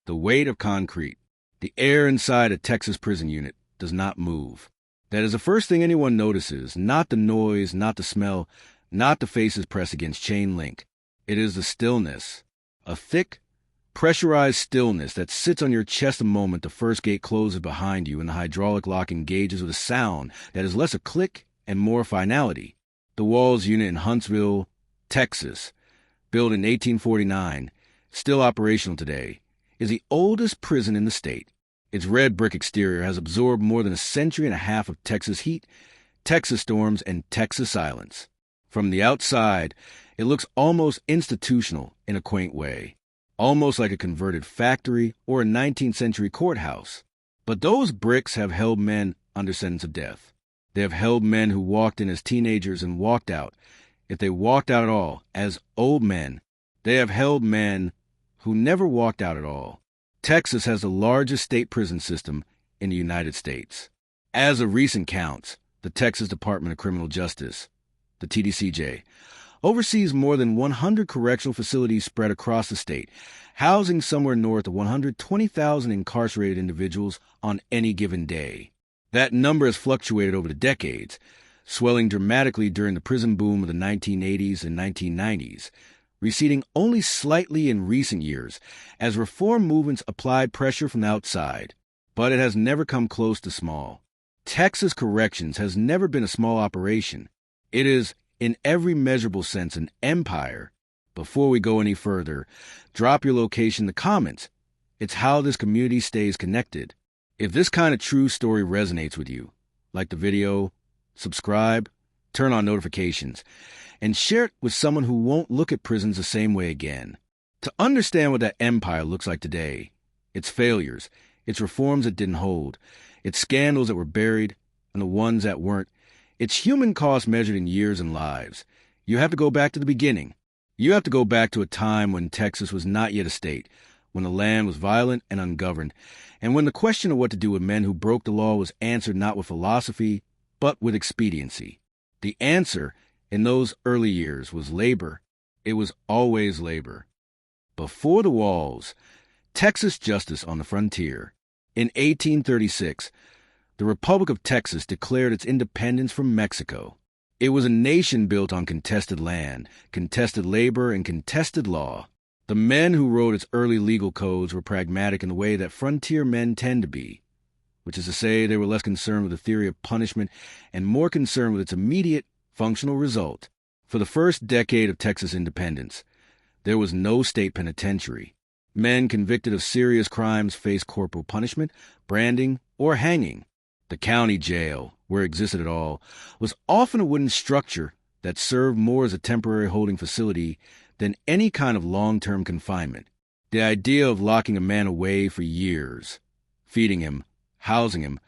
The weight of concrete. The air inside a Texas prison unit does not move. That is the first thing anyone notices, not the noise, not the smell, not the faces pressed against chain link. It is the stillness. A thick, pressurized stillness that sits on your chest the moment the first gate closes behind you and the hydraulic lock engages with a sound that is less a click and more finality. The Walls unit in Huntsville, Texas, built in 1849, still operational today, is the oldest prison in the state. Its red brick exterior has absorbed more than a century and a half of Texas heat, Texas storms, and Texas silence. From the outside, it looks almost institutional in a quaint way, almost like a converted factory or a 19th century courthouse. But those bricks have held men under sentence of death. They have held men who walked in as teenagers and walked out, if they walked out at all, as old men. They have held men who never walked out at all. Texas has the largest state prison system in the United States. As of recent counts, the Texas Department of Criminal Justice, the TDCJ, oversees more than 100 correctional facilities spread across the state, housing somewhere north of 120,000 incarcerated individuals on any given day. That number has fluctuated over the decades, swelling dramatically during the prison boom of the 1980s and 1990s, receding only slightly in recent years as reform movements applied pressure from the outside. But it has never come close to small. Texas Corrections has never been a small operation. It is, in every measurable sense, an empire. Before we go any further, drop your location in the comments. It's how this community stays connected. If this kind of true story resonates with you, like the video, subscribe, turn on notifications, and share it with someone who won't look at prisons the same way again. To understand what that empire looks like today, its failures, its reforms that didn't hold, its scandals that were buried, and the ones that weren't, its human cost measured in years and lives, you have to go back to the beginning. You have to go back to a time when Texas was not yet a state, when the land was violent and ungoverned, and when the question of what to do with men who broke the law was answered not with philosophy, but with expediency. The answer in those early years was labor. It was always labor. Before the walls, Texas justice on the frontier. In 1836, the Republic of Texas declared its independence from Mexico. It was a nation built on contested land, contested labor, and contested law. The men who wrote its early legal codes were pragmatic in the way that frontier men tend to be, which is to say they were less concerned with the theory of punishment and more concerned with its immediate, functional result. For the first decade of Texas independence, there was no state penitentiary. Men convicted of serious crimes faced corporal punishment, branding, or hanging. The county jail, where it existed at all, was often a wooden structure that served more as a temporary holding facility than any kind of long-term confinement. The idea of locking a man away for years, feeding him, housing him,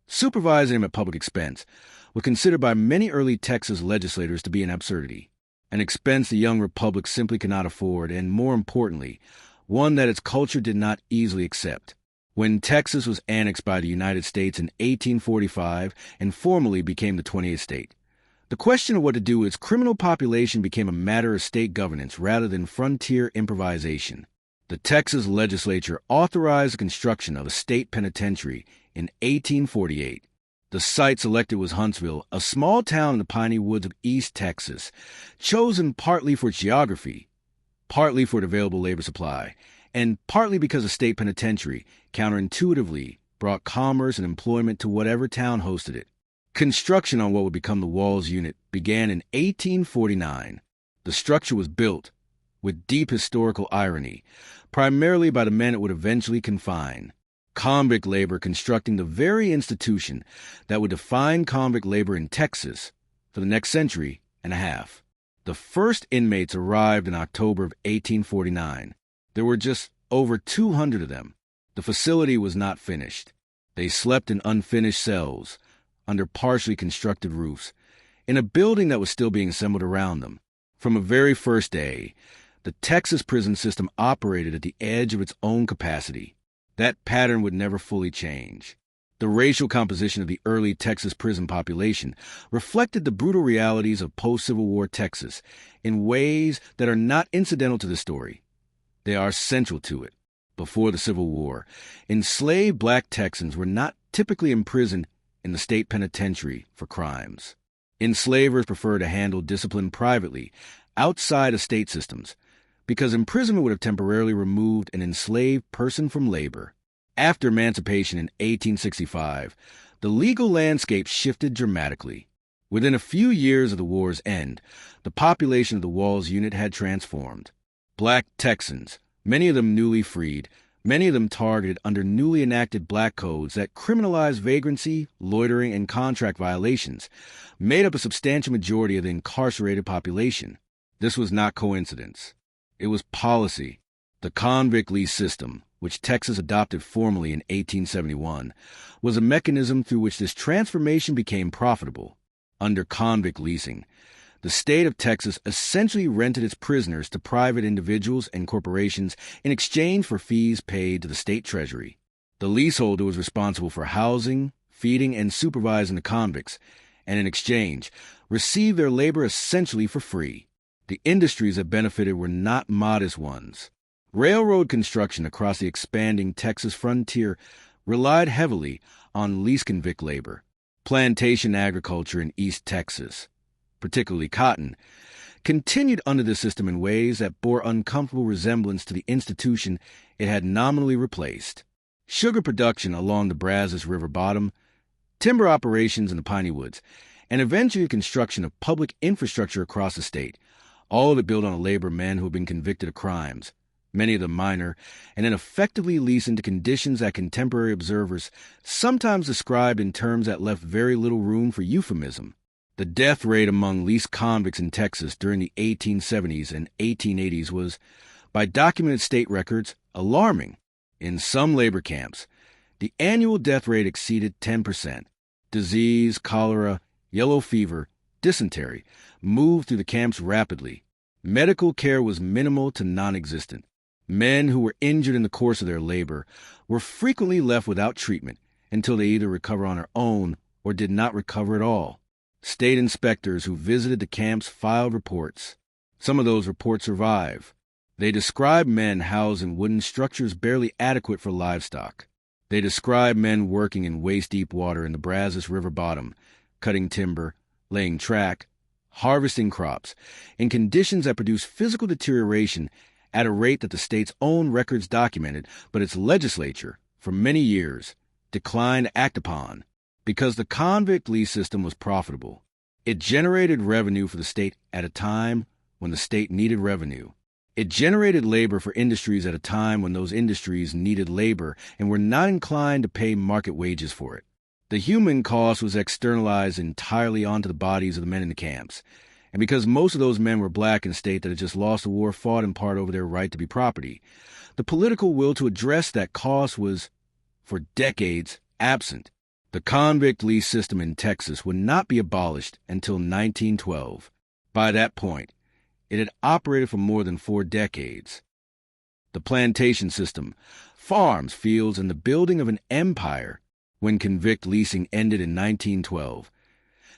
supervising him at public expense, was considered by many early Texas legislators to be an absurdity, an expense the young republic simply could not afford, and more importantly, one that its culture did not easily accept. When Texas was annexed by the United States in 1845 and formally became the 28th state, the question of what to do with its criminal population became a matter of state governance rather than frontier improvisation. The Texas legislature authorized the construction of a state penitentiary in 1848. The site selected was Huntsville, a small town in the piney woods of East Texas, chosen partly for its geography, partly for the available labor supply, and partly because a state penitentiary, counterintuitively, brought commerce and employment to whatever town hosted it. Construction on what would become the Walls unit began in 1849. The structure was built, with deep historical irony, primarily by the men it would eventually confine. Convict labor constructing the very institution that would define convict labor in Texas for the next century and a half. The first inmates arrived in October of 1849. There were just over 200 of them. The facility was not finished. They slept in unfinished cells, under partially constructed roofs, in a building that was still being assembled around them. From the very first day, the Texas prison system operated at the edge of its own capacity. That pattern would never fully change. The racial composition of the early Texas prison population reflected the brutal realities of post-Civil War Texas in ways that are not incidental to the story. They are central to it. before the Civil War, enslaved black Texans were not typically imprisoned in the state penitentiary for crimes. Enslavers preferred to handle discipline privately, outside of state systems, because imprisonment would have temporarily removed an enslaved person from labor. After emancipation in 1865, the legal landscape shifted dramatically. Within a few years of the war's end, the population of the Walls unit had transformed. Black Texans, many of them newly freed, many of them targeted under newly enacted black codes that criminalized vagrancy, loitering, and contract violations, made up a substantial majority of the incarcerated population. This was not coincidence. It was policy. The convict lease system, which Texas adopted formally in 1871, was a mechanism through which this transformation became profitable. Under convict leasing, the state of Texas essentially rented its prisoners to private individuals and corporations in exchange for fees paid to the state treasury. The leaseholder was responsible for housing, feeding, and supervising the convicts, and in exchange, received their labor essentially for free. The industries that benefited were not modest ones. Railroad construction across the expanding Texas frontier relied heavily on lease convict labor. Plantation agriculture in East Texas, particularly cotton, continued under the system in ways that bore uncomfortable resemblance to the institution it had nominally replaced. Sugar production along the Brazos River bottom, timber operations in the piney woods, and eventually the construction of public infrastructure across the state, all of it built on the labor of men who had been convicted of crimes, many of them minor, and then effectively leased into conditions that contemporary observers sometimes described in terms that left very little room for euphemism. The death rate among leased convicts in Texas during the 1870s and 1880s was, by documented state records, alarming. In some labor camps, the annual death rate exceeded 10%. Disease, cholera, yellow fever, dysentery moved through the camps rapidly. Medical care was minimal to non-existent. Men who were injured in the course of their labor were frequently left without treatment until they either recovered on their own or did not recover at all. State inspectors who visited the camps filed reports. Some of those reports survive. They described men housed in wooden structures barely adequate for livestock. They described men working in waist-deep water in the Brazos River bottom, cutting timber, laying track, harvesting crops, in conditions that produced physical deterioration at a rate that the state's own records documented, but its legislature, for many years, declined to act upon. Because the convict lease system was profitable, it generated revenue for the state at a time when the state needed revenue. It generated labor for industries at a time when those industries needed labor and were not inclined to pay market wages for it. The human cost was externalized entirely onto the bodies of the men in the camps. And because most of those men were black in a state that had just lost a war fought in part over their right to be property, the political will to address that cost was, for decades, absent. The convict lease system in Texas would not be abolished until 1912. By that point, it had operated for more than 4 decades. The plantation system, farms, fields, and the building of an empire when convict leasing ended in 1912.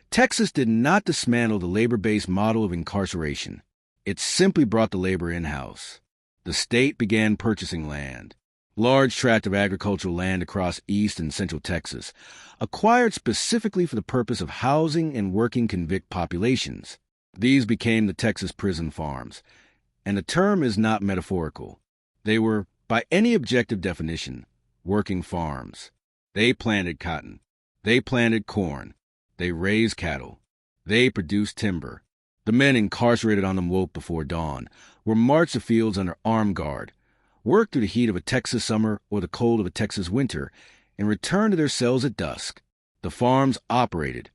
Texas did not dismantle the labor-based model of incarceration. It simply brought the labor in-house. The state began purchasing land. Large tracts of agricultural land across east and central Texas, acquired specifically for the purpose of housing and working convict populations. These became the Texas prison farms, and the term is not metaphorical. They were, by any objective definition, working farms. They planted cotton. They planted corn. They raised cattle. They produced timber. The men incarcerated on them woke before dawn, were marched to fields under armed guard, worked through the heat of a Texas summer or the cold of a Texas winter, and returned to their cells at dusk. The farms operated,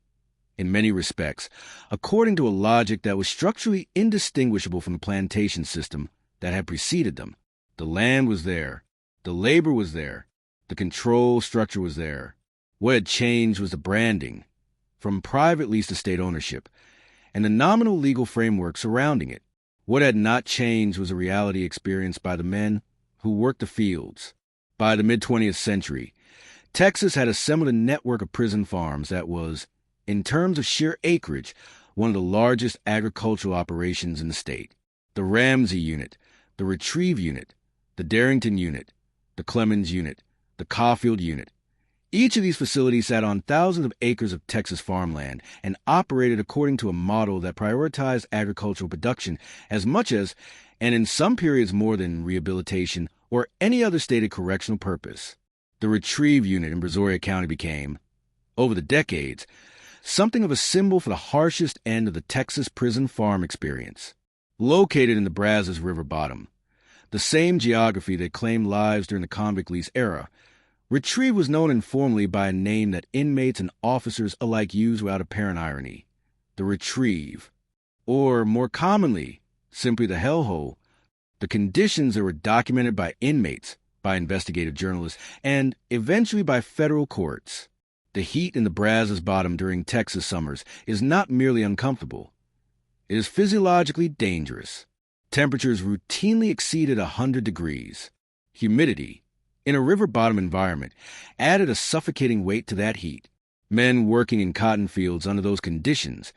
in many respects, according to a logic that was structurally indistinguishable from the plantation system that had preceded them. The land was there. The labor was there. The control structure was there. What had changed was the branding, from private lease to state ownership, and the nominal legal framework surrounding it. What had not changed was a reality experienced by the men who worked the fields. By the mid-20th century, Texas had assembled a network of prison farms that was, in terms of sheer acreage, one of the largest agricultural operations in the state. The Ramsey Unit, the Retrieve Unit, the Darrington Unit, the Clemens Unit, the Caulfield Unit. Each of these facilities sat on thousands of acres of Texas farmland and operated according to a model that prioritized agricultural production as much as, and in some periods more than, rehabilitation or any other stated correctional purpose. The Retrieve Unit in Brazoria County became, over the decades, something of a symbol for the harshest end of the Texas prison farm experience. Located in the Brazos River bottom, the same geography that claimed lives during the convict lease era, Retrieve was known informally by a name that inmates and officers alike used without apparent irony: the Retrieve, or more commonly, simply the hellhole. The conditions that were documented by inmates, by investigative journalists, and eventually by federal courts. The heat in the Brazos bottom during Texas summers is not merely uncomfortable. It is physiologically dangerous. Temperatures routinely exceeded 100 degrees. Humidity, in a river bottom environment, added a suffocating weight to that heat. Men working in cotton fields under those conditions,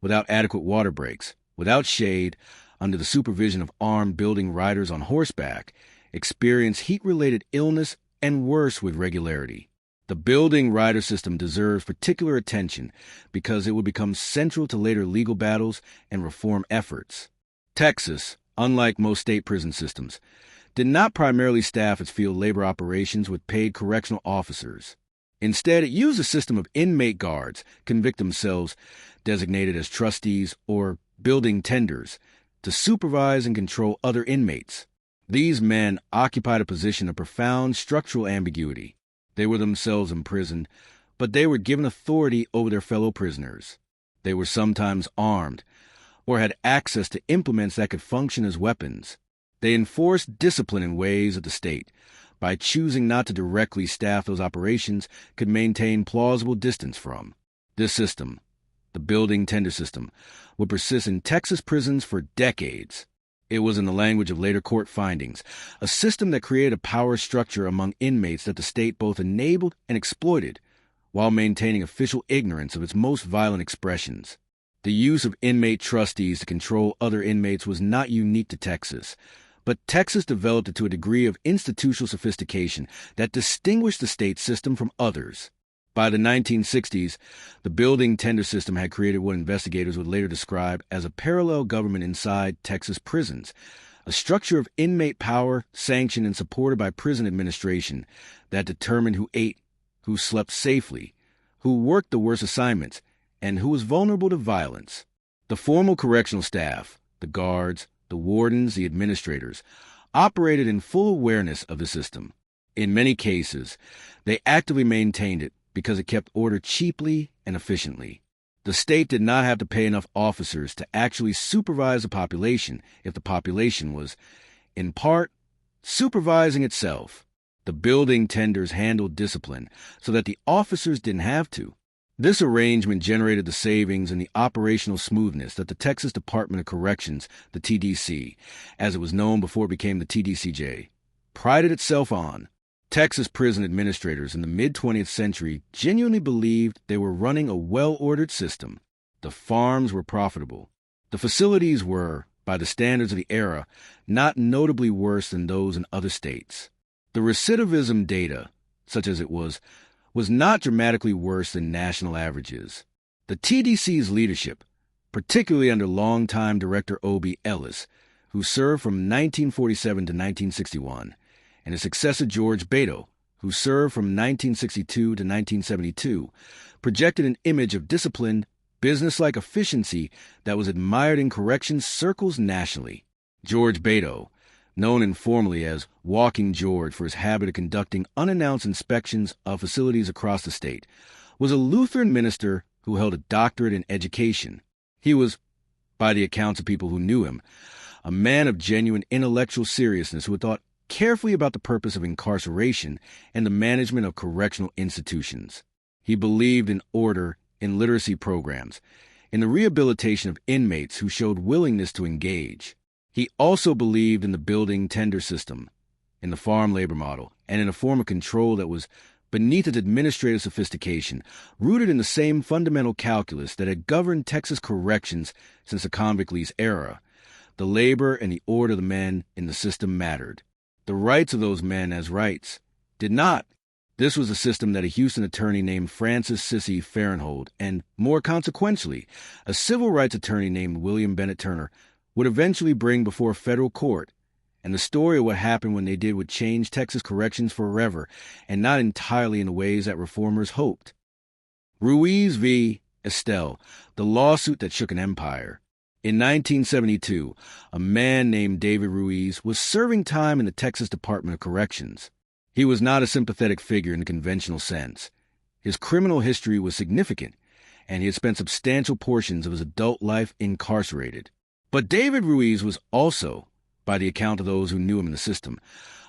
without adequate water breaks, without shade, under the supervision of armed building riders on horseback, experience heat-related illness and worse with regularity. The building rider system deserves particular attention because it will become central to later legal battles and reform efforts. Texas, unlike most state prison systems, did not primarily staff its field labor operations with paid correctional officers. Instead, it used a system of inmate guards, convict themselves, designated as trustees or building tenders, to supervise and control other inmates. These men occupied a position of profound structural ambiguity. They were themselves imprisoned, but they were given authority over their fellow prisoners. They were sometimes armed, or had access to implements that could function as weapons. They enforced discipline in ways that the state, by choosing not to directly staff those operations, could maintain plausible distance from. This system, the building tender system, would persist in Texas prisons for decades. It was, in the language of later court findings, a system that created a power structure among inmates that the state both enabled and exploited, while maintaining official ignorance of its most violent expressions. The use of inmate trustees to control other inmates was not unique to Texas, but Texas developed it to a degree of institutional sophistication that distinguished the state system from others. By the 1960s, the building tender system had created what investigators would later describe as a parallel government inside Texas prisons, a structure of inmate power sanctioned and supported by prison administration that determined who ate, who slept safely, who worked the worst assignments, and who was vulnerable to violence. The formal correctional staff, the guards, the wardens, the administrators, operated in full awareness of the system. In many cases, they actively maintained it because it kept order cheaply and efficiently. The state did not have to pay enough officers to actually supervise the population if the population was, in part, supervising itself. The building tenders handled discipline so that the officers didn't have to. This arrangement generated the savings and the operational smoothness that the Texas Department of Corrections, the TDC, as it was known before it became the TDCJ, prided itself on. Texas prison administrators in the mid-20th century genuinely believed they were running a well-ordered system. The farms were profitable. The facilities were, by the standards of the era, not notably worse than those in other states. The recidivism data, such as it was not dramatically worse than national averages. The TDC's leadership, particularly under longtime Director Obie Ellis, who served from 1947 to 1961, and his successor George Beto, who served from 1962 to 1972, projected an image of disciplined, business-like efficiency that was admired in corrections circles nationally. George Beto, known informally as Walking George for his habit of conducting unannounced inspections of facilities across the state, was a Lutheran minister who held a doctorate in education. He was, by the accounts of people who knew him, a man of genuine intellectual seriousness who had thought carefully about the purpose of incarceration and the management of correctional institutions. He believed in order, in literacy programs, in the rehabilitation of inmates who showed willingness to engage. He also believed in the building tender system, in the farm labor model, and in a form of control that was beneath its administrative sophistication, rooted in the same fundamental calculus that had governed Texas corrections since the convict lease era. The labor and the order of the men in the system mattered. The rights of those men as rights did not. This was a system that a Houston attorney named Francis Sissy Farrenhold, and more consequentially, a civil rights attorney named William Bennett Turner, would eventually bring before a federal court. And the story of what happened when they did would change Texas corrections forever, and not entirely in the ways that reformers hoped. Ruiz v. Estelle, the lawsuit that shook an empire. In 1972, a man named David Ruiz was serving time in the Texas Department of Corrections. He was not a sympathetic figure in the conventional sense. His criminal history was significant, and he had spent substantial portions of his adult life incarcerated. But David Ruiz was also, by the account of those who knew him in the system,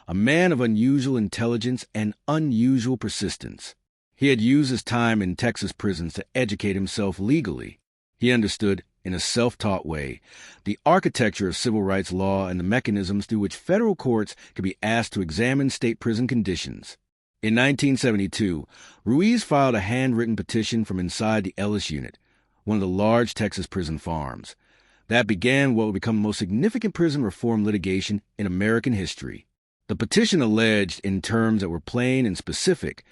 a man of unusual intelligence and unusual persistence. He had used his time in Texas prisons to educate himself legally. He understood, in a self-taught way, the architecture of civil rights law and the mechanisms through which federal courts could be asked to examine state prison conditions. In 1972, Ruiz filed a handwritten petition from inside the Ellis Unit, one of the large Texas prison farms. That began what would become the most significant prison reform litigation in American history. The petition alleged, in terms that were plain and specific,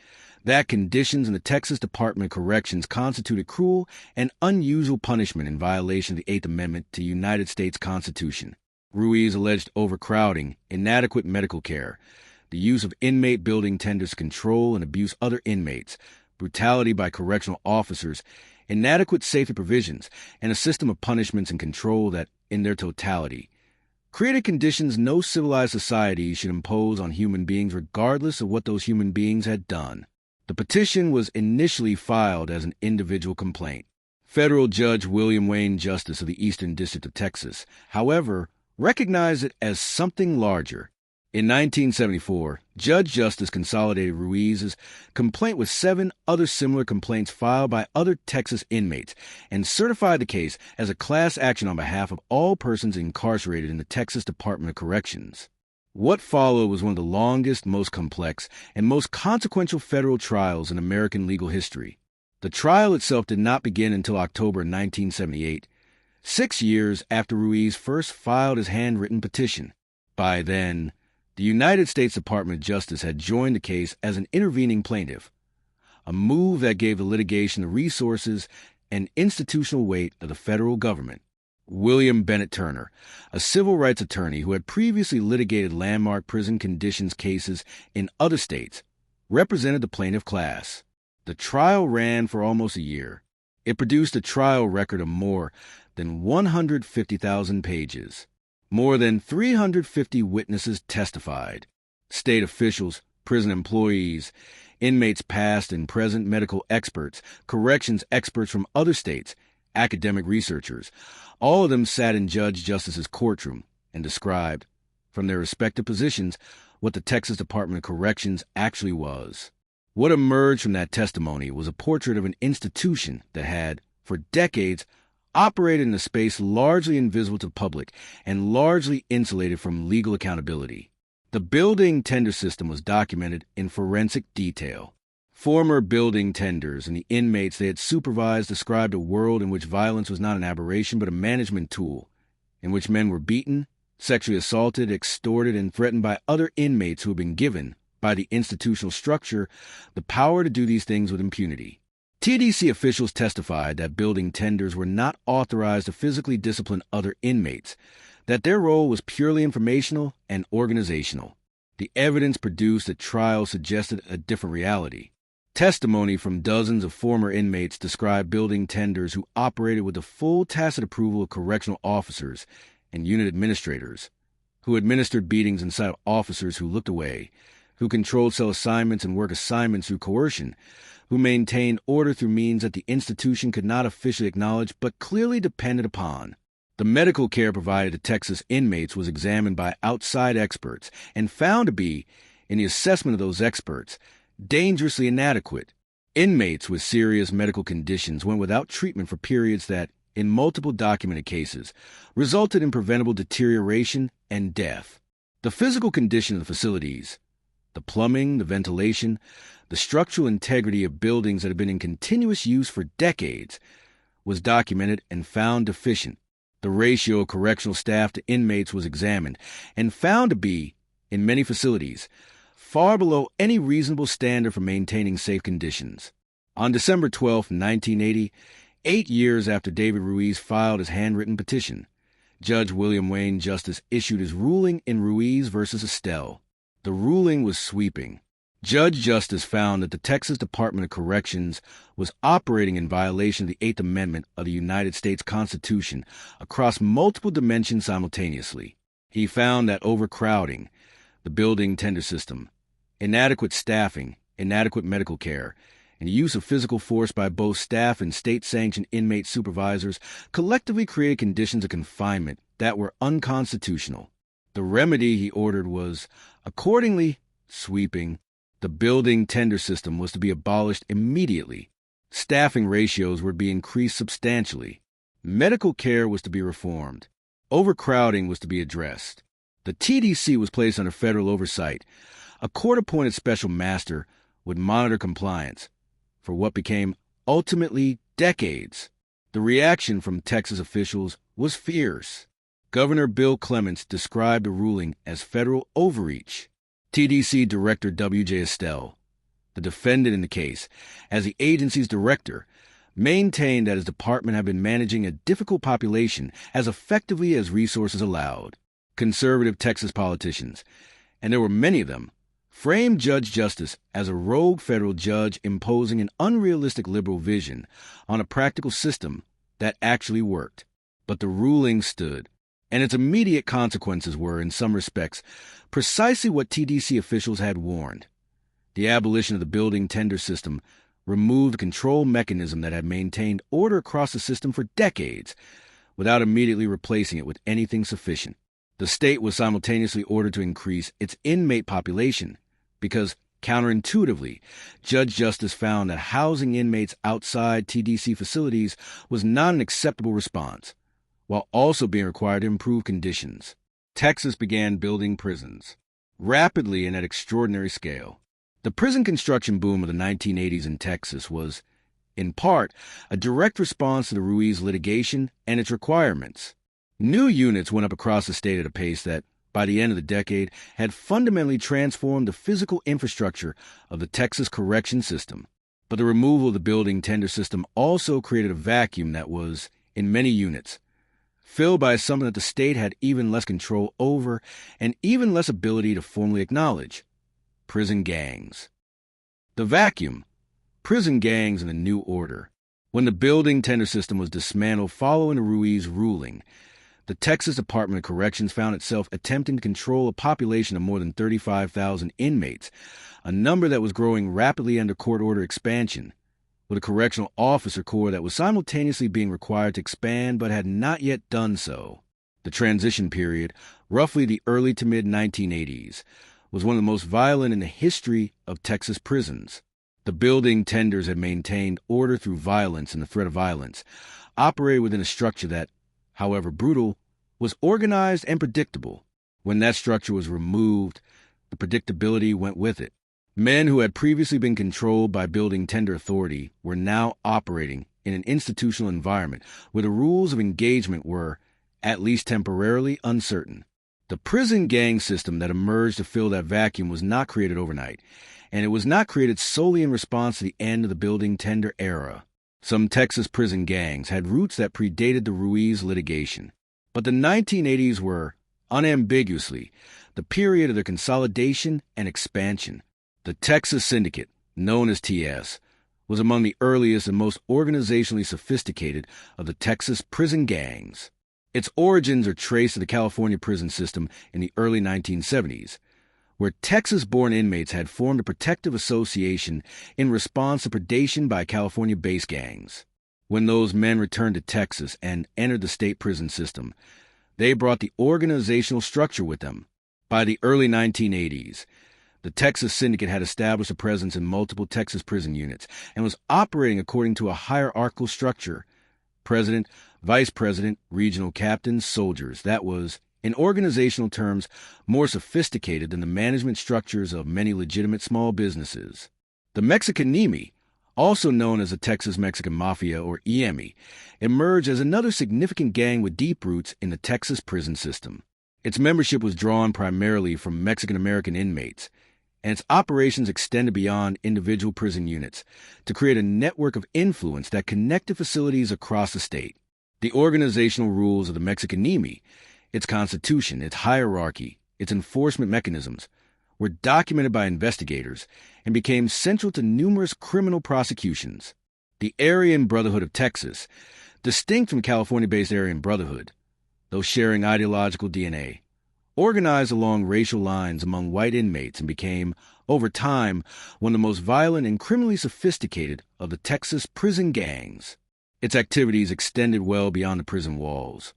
that conditions in the Texas Department of Corrections constituted cruel and unusual punishment in violation of the Eighth Amendment to the United States Constitution. Ruiz alleged overcrowding, inadequate medical care, the use of inmate building tenders to control and abuse other inmates, brutality by correctional officers, inadequate safety provisions, and a system of punishments and control that, in their totality, created conditions no civilized society should impose on human beings regardless of what those human beings had done. The petition was initially filed as an individual complaint. Federal Judge William Wayne Justice of the Eastern District of Texas, however, recognized it as something larger. In 1974, Judge Justice consolidated Ruiz's complaint with 7 other similar complaints filed by other Texas inmates and certified the case as a class action on behalf of all persons incarcerated in the Texas Department of Corrections. What followed was one of the longest, most complex, and most consequential federal trials in American legal history. The trial itself did not begin until October 1978, 6 years after Ruiz first filed his handwritten petition. By then, the United States Department of Justice had joined the case as an intervening plaintiff, a move that gave the litigation the resources and institutional weight of the federal government. William Bennett Turner, a civil rights attorney who had previously litigated landmark prison conditions cases in other states, represented the plaintiff class. The trial ran for almost a year. It produced a trial record of more than 150,000 pages. More than 350 witnesses testified. State officials, prison employees, inmates past and present, medical experts, corrections experts from other states, academic researchers, all of them sat in Judge Justice's courtroom and described, from their respective positions, what the Texas Department of Corrections actually was. What emerged from that testimony was a portrait of an institution that had, for decades, operated in a space largely invisible to the public and largely insulated from legal accountability. The building tender system was documented in forensic detail. Former building tenders and the inmates they had supervised described a world in which violence was not an aberration but a management tool, in which men were beaten, sexually assaulted, extorted, and threatened by other inmates who had been given, by the institutional structure, the power to do these things with impunity. TDC officials testified that building tenders were not authorized to physically discipline other inmates, that their role was purely informational and organizational. The evidence produced at trial suggested a different reality. Testimony from dozens of former inmates described building tenders who operated with the full tacit approval of correctional officers and unit administrators, who administered beatings inside of officers who looked away, who controlled cell assignments and work assignments through coercion, who maintained order through means that the institution could not officially acknowledge but clearly depended upon. The medical care provided to Texas inmates was examined by outside experts and found to be, in the assessment of those experts, dangerously inadequate. Inmates with serious medical conditions went without treatment for periods that, in multiple documented cases, resulted in preventable deterioration and death. The physical condition of the facilities, the plumbing, the ventilation, the structural integrity of buildings that had been in continuous use for decades, was documented and found deficient. The ratio of correctional staff to inmates was examined and found to be in many facilities, far below any reasonable standard for maintaining safe conditions. On December 12, 1980, 8 years after David Ruiz filed his handwritten petition, Judge William Wayne Justice issued his ruling in Ruiz v. Estelle. The ruling was sweeping. Judge Justice found that the Texas Department of Corrections was operating in violation of the Eighth Amendment of the United States Constitution across multiple dimensions simultaneously. He found that overcrowding, the building tender system, inadequate staffing, inadequate medical care, and use of physical force by both staff and state-sanctioned inmate supervisors collectively created conditions of confinement that were unconstitutional. The remedy he ordered was, accordingly, sweeping. The building tender system was to be abolished immediately. Staffing ratios were to be increased substantially. Medical care was to be reformed. Overcrowding was to be addressed. The TDC was placed under federal oversight. A court-appointed special master would monitor compliance for what became, ultimately, decades. The reaction from Texas officials was fierce. Governor Bill Clements described the ruling as federal overreach. TDC Director W.J. Estelle, the defendant in the case, as the agency's director, maintained that his department had been managing a difficult population as effectively as resources allowed. Conservative Texas politicians, and there were many of them, framed Judge Justice as a rogue federal judge imposing an unrealistic liberal vision on a practical system that actually worked. But the ruling stood, and its immediate consequences were, in some respects, precisely what TDC officials had warned. The abolition of the building tender system removed a control mechanism that had maintained order across the system for decades without immediately replacing it with anything sufficient. The state was simultaneously ordered to increase its inmate population because, counterintuitively, Judge Justice found that housing inmates outside TDC facilities was not an acceptable response, while also being required to improve conditions. Texas began building prisons, rapidly and at extraordinary scale. The prison construction boom of the 1980s in Texas was, in part, a direct response to the Ruiz litigation and its requirements. New units went up across the state at a pace that, by the end of the decade, had fundamentally transformed the physical infrastructure of the Texas correction system. But the removal of the building tender system also created a vacuum that was, in many units, filled by something that the state had even less control over and even less ability to formally acknowledge: prison gangs. The vacuum, prison gangs in the new order. When the building tender system was dismantled following the Ruiz ruling, the Texas Department of Corrections found itself attempting to control a population of more than 35,000 inmates, a number that was growing rapidly under court order expansion, with a correctional officer corps that was simultaneously being required to expand but had not yet done so. The transition period, roughly the early to mid-1980s, was one of the most violent in the history of Texas prisons. The building tenders had maintained order through violence and the threat of violence, operated within a structure that, however brutal, was organized and predictable. When that structure was removed, the predictability went with it. Men who had previously been controlled by building tender authority were now operating in an institutional environment where the rules of engagement were, at least temporarily, uncertain. The prison gang system that emerged to fill that vacuum was not created overnight, and it was not created solely in response to the end of the building tender era. Some Texas prison gangs had roots that predated the Ruiz litigation, but the 1980s were, unambiguously, the period of their consolidation and expansion. The Texas Syndicate, known as TS, was among the earliest and most organizationally sophisticated of the Texas prison gangs. Its origins are traced to the California prison system in the early 1970s, where Texas-born inmates had formed a protective association in response to predation by California-based gangs. When those men returned to Texas and entered the state prison system, they brought the organizational structure with them. By the early 1980s, the Texas Syndicate had established a presence in multiple Texas prison units and was operating according to a hierarchical structure: president, vice president, regional captains, soldiers. That was, in organizational terms, more sophisticated than the management structures of many legitimate small businesses. The Mexicaneme, also known as the Texas Mexican Mafia, or EME, emerged as another significant gang with deep roots in the Texas prison system. Its membership was drawn primarily from Mexican-American inmates, and its operations extended beyond individual prison units to create a network of influence that connected facilities across the state. The organizational rules of the Mexicaneme, its constitution, its hierarchy, its enforcement mechanisms, were documented by investigators and became central to numerous criminal prosecutions. The Aryan Brotherhood of Texas, distinct from California-based Aryan Brotherhood, though sharing ideological DNA, organized along racial lines among white inmates and became, over time, one of the most violent and criminally sophisticated of the Texas prison gangs. Its activities extended well beyond the prison walls,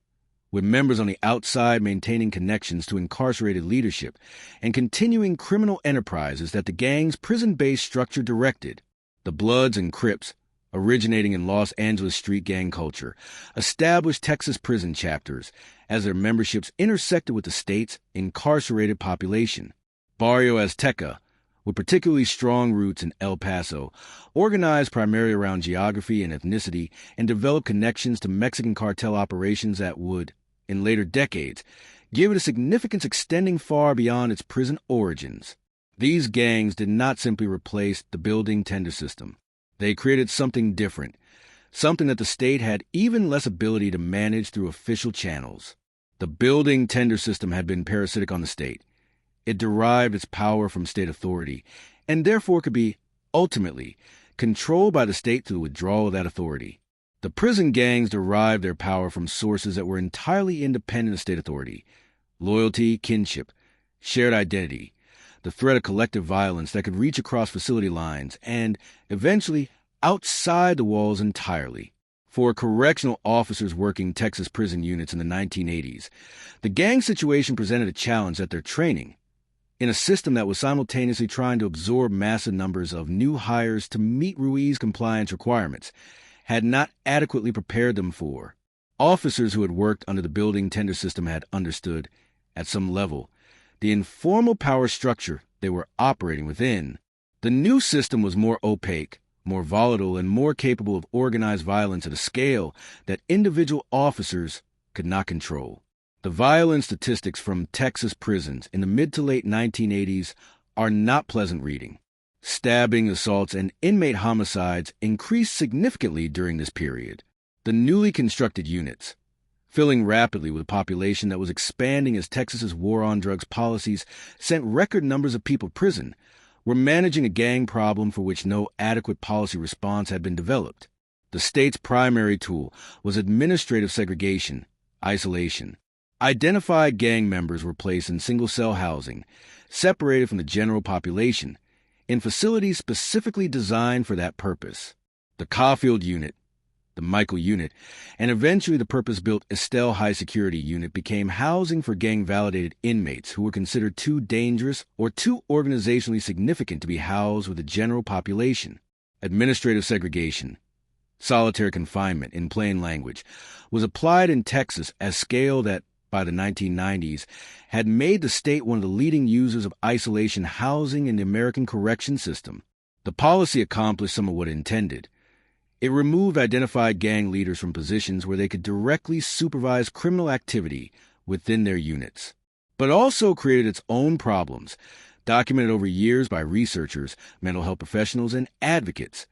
with members on the outside maintaining connections to incarcerated leadership and continuing criminal enterprises that the gang's prison-based structure directed. The Bloods and Crips, originating in Los Angeles street gang culture, established Texas prison chapters as their memberships intersected with the state's incarcerated population. Barrio Azteca, with particularly strong roots in El Paso, organized primarily around geography and ethnicity and developed connections to Mexican cartel operations that would, in later decades, give it a significance extending far beyond its prison origins. These gangs did not simply replace the building tender system. They created something different, something that the state had even less ability to manage through official channels. The building tender system had been parasitic on the state. It derived its power from state authority, and therefore could be, ultimately, controlled by the state through the withdrawal of that authority. The prison gangs derived their power from sources that were entirely independent of state authority: loyalty, kinship, shared identity, the threat of collective violence that could reach across facility lines, and, eventually, outside the walls entirely. For correctional officers working Texas prison units in the 1980s, the gang situation presented a challenge that their training, in a system that was simultaneously trying to absorb massive numbers of new hires to meet Ruiz compliance requirements, had not adequately prepared them for. Officers who had worked under the building tender system had understood, at some level, the informal power structure they were operating within. The new system was more opaque, more volatile, and more capable of organized violence at a scale that individual officers could not control. The violence statistics from Texas prisons in the mid to late 1980s are not pleasant reading. Stabbing, assaults, and inmate homicides increased significantly during this period. The newly constructed units, filling rapidly with a population that was expanding as Texas's war on drugs policies sent record numbers of people to prison, were managing a gang problem for which no adequate policy response had been developed. The state's primary tool was administrative segregation, isolation. Identified gang members were placed in single-cell housing, separated from the general population, in facilities specifically designed for that purpose. The Caulfield Unit, the Michael Unit, and eventually the purpose-built Estelle High Security Unit became housing for gang-validated inmates who were considered too dangerous or too organizationally significant to be housed with the general population. Administrative segregation, solitary confinement in plain language, was applied in Texas at a scale that, by the 1990s, had made the state one of the leading users of isolation housing in the American correction system. The policy accomplished some of what it intended. It removed identified gang leaders from positions where they could directly supervise criminal activity within their units, but also created its own problems, documented over years by researchers, mental health professionals, and advocates.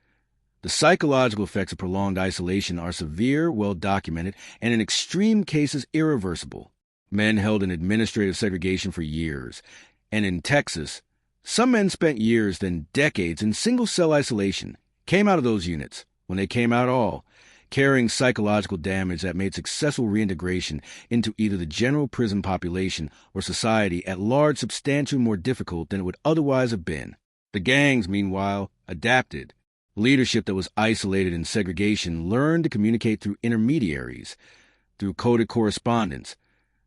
The psychological effects of prolonged isolation are severe, well documented, and in extreme cases irreversible. Men held in administrative segregation for years, and in Texas, some men spent years, then decades, in single-cell isolation, came out of those units, when they came out at all, carrying psychological damage that made successful reintegration into either the general prison population or society at large substantially more difficult than it would otherwise have been. The gangs, meanwhile, adapted. Leadership that was isolated in segregation learned to communicate through intermediaries, through coded correspondence,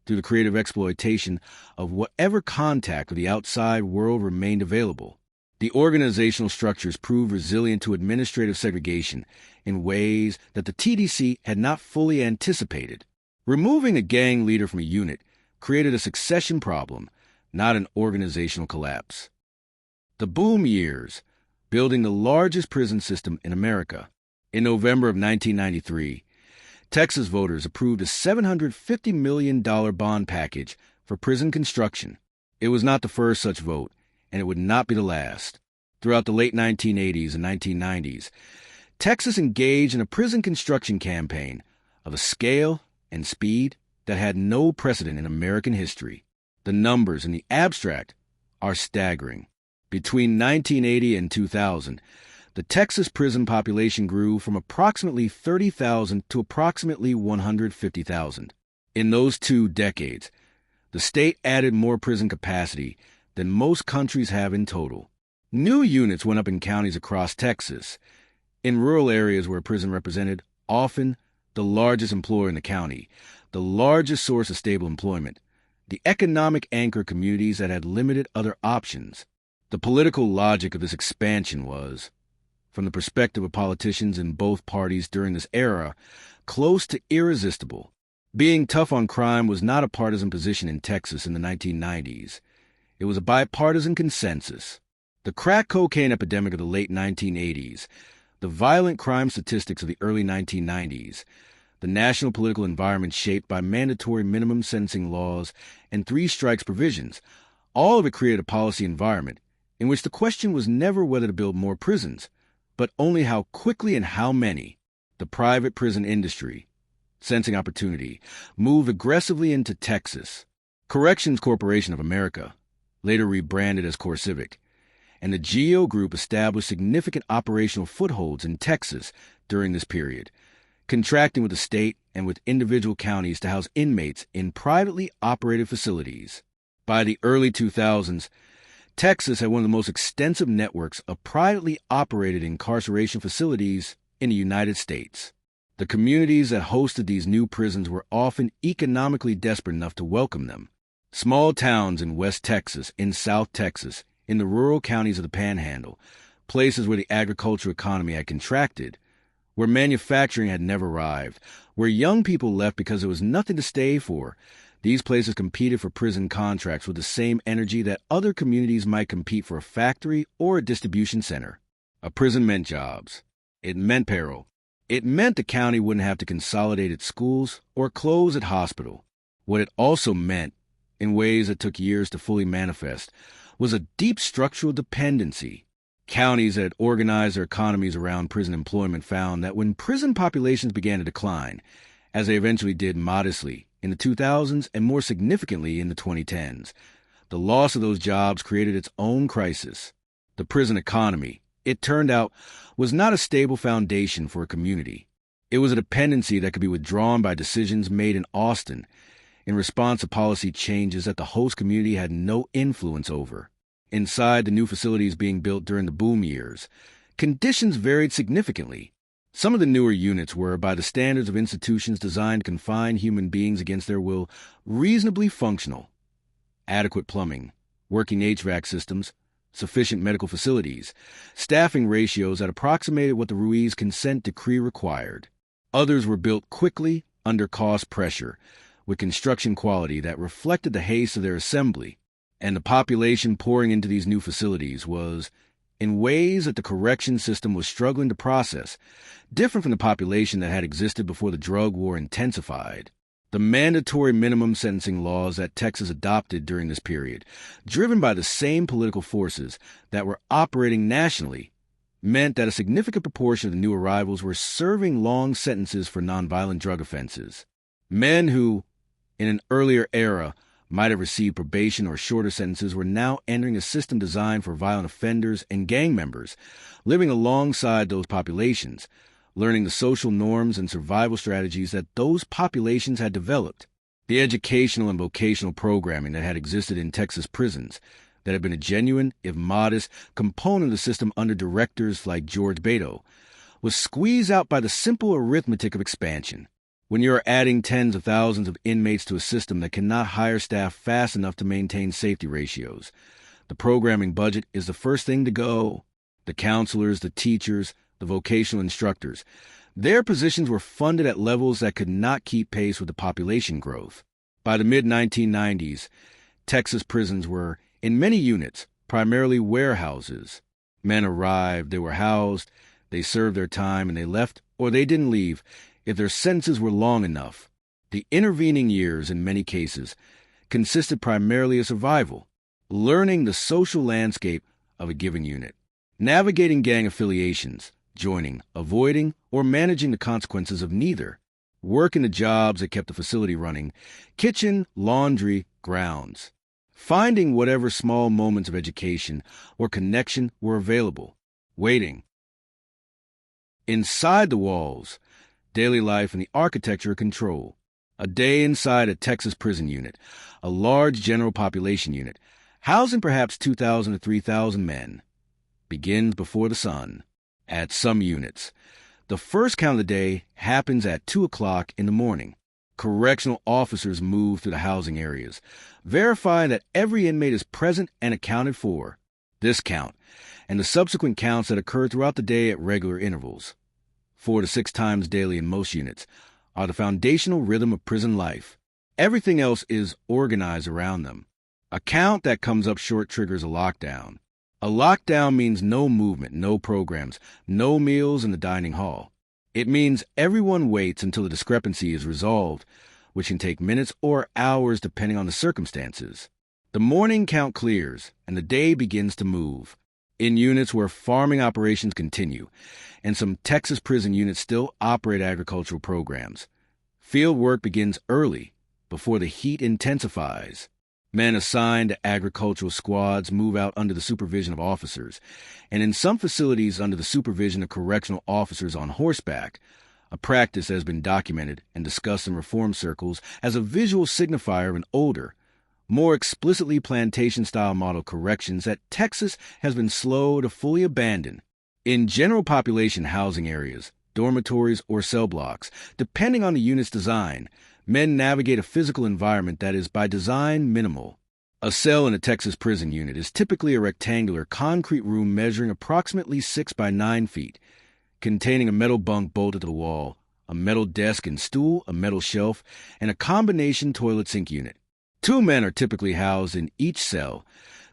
through the creative exploitation of whatever contact with the outside world remained available. The organizational structures proved resilient to administrative segregation in ways that the TDC had not fully anticipated. Removing a gang leader from a unit created a succession problem, not an organizational collapse. The boom years, building the largest prison system in America. In November of 1993, Texas voters approved a $750 million bond package for prison construction. It was not the first such vote, and it would not be the last. Throughout the late 1980s and 1990s, Texas engaged in a prison construction campaign of a scale and speed that had no precedent in American history. The numbers in the abstract are staggering. Between 1980 and 2000, the Texas prison population grew from approximately 30,000 to approximately 150,000. In those 2 decades, the state added more prison capacity than most countries have in total. New units went up in counties across Texas. In rural areas where prison represented often the largest employer in the county, the largest source of stable employment, the economic anchor communities that had limited other options. The political logic of this expansion was, from the perspective of politicians in both parties during this era, close to irresistible. Being tough on crime was not a partisan position in Texas in the 1990s. It was a bipartisan consensus. The crack cocaine epidemic of the late 1980s, the violent crime statistics of the early 1990s, the national political environment shaped by mandatory minimum sentencing laws and 3 strikes provisions, all of it created a policy environment in which the question was never whether to build more prisons, but only how quickly and how many. The private prison industry, sensing opportunity, moved aggressively into Texas. Corrections Corporation of America, later rebranded as CoreCivic, and the GEO Group established significant operational footholds in Texas during this period, contracting with the state and with individual counties to house inmates in privately operated facilities. By the early 2000s, Texas had one of the most extensive networks of privately operated incarceration facilities in the United States. The communities that hosted these new prisons were often economically desperate enough to welcome them. Small towns in West Texas, in South Texas, in the rural counties of the Panhandle, places where the agricultural economy had contracted, where manufacturing had never arrived, where young people left because there was nothing to stay for. These places competed for prison contracts with the same energy that other communities might compete for a factory or a distribution center. A prison meant jobs. It meant payroll. It meant the county wouldn't have to consolidate its schools or close its hospital. What it also meant, in ways that took years to fully manifest, was a deep structural dependency. Counties that had organized their economies around prison employment found that when prison populations began to decline, as they eventually did modestly in the 2000s and more significantly in the 2010s, the loss of those jobs created its own crisis. The prison economy, it turned out, was not a stable foundation for a community. It was a dependency that could be withdrawn by decisions made in Austin in response to policy changes that the host community had no influence over. Inside the new facilities being built during the boom years, conditions varied significantly. Some of the newer units were, by the standards of institutions designed to confine human beings against their will, reasonably functional. Adequate plumbing, working HVAC systems, sufficient medical facilities, staffing ratios that approximated what the Ruiz consent decree required. Others were built quickly under cost pressure, with construction quality that reflected the haste of their assembly, and the population pouring into these new facilities was, in ways that the correction system was struggling to process, different from the population that had existed before the drug war intensified. The mandatory minimum sentencing laws that Texas adopted during this period, driven by the same political forces that were operating nationally, meant that a significant proportion of the new arrivals were serving long sentences for nonviolent drug offenses. Men who, in an earlier era, might have received probation or shorter sentences were now entering a system designed for violent offenders and gang members, living alongside those populations, learning the social norms and survival strategies that those populations had developed. The educational and vocational programming that had existed in Texas prisons, that had been a genuine, if modest, component of the system under directors like George Beto, was squeezed out by the simple arithmetic of expansion. When you are adding tens of thousands of inmates to a system that cannot hire staff fast enough to maintain safety ratios, the programming budget is the first thing to go. The counselors, the teachers, the vocational instructors, their positions were funded at levels that could not keep pace with the population growth. By the mid-1990s, Texas prisons were, in many units, primarily warehouses. Men arrived, they were housed, they served their time, and they left, or they didn't leave, if their sentences were long enough. The intervening years, in many cases, consisted primarily of survival, learning the social landscape of a given unit, navigating gang affiliations, joining, avoiding, or managing the consequences of neither, working the jobs that kept the facility running, kitchen, laundry, grounds, finding whatever small moments of education or connection were available, waiting. Inside the walls, daily life and the architecture of control. A day inside a Texas prison unit, a large general population unit, housing perhaps 2,000 to 3,000 men, begins before the sun. At some units, the first count of the day happens at 2 o'clock in the morning. Correctional officers move through the housing areas, verifying that every inmate is present and accounted for. This count, and the subsequent counts that occur throughout the day at regular intervals, 4 to 6 times daily in most units, are the foundational rhythm of prison life. Everything else is organized around them. A count that comes up short triggers a lockdown. A lockdown means no movement, no programs, no meals in the dining hall. It means everyone waits until the discrepancy is resolved, which can take minutes or hours depending on the circumstances. The morning count clears, and the day begins to move. In units where farming operations continue, and some Texas prison units still operate agricultural programs, field work begins early, before the heat intensifies. Men assigned to agricultural squads move out under the supervision of officers, and in some facilities under the supervision of correctional officers on horseback, a practice that has been documented and discussed in reform circles as a visual signifier of an older, more explicitly plantation-style model corrections that Texas has been slow to fully abandon. In general population housing areas, dormitories, or cell blocks, depending on the unit's design, men navigate a physical environment that is by design minimal. A cell in a Texas prison unit is typically a rectangular concrete room measuring approximately 6 by 9 feet, containing a metal bunk bolted to the wall, a metal desk and stool, a metal shelf, and a combination toilet sink unit. 2 men are typically housed in each cell.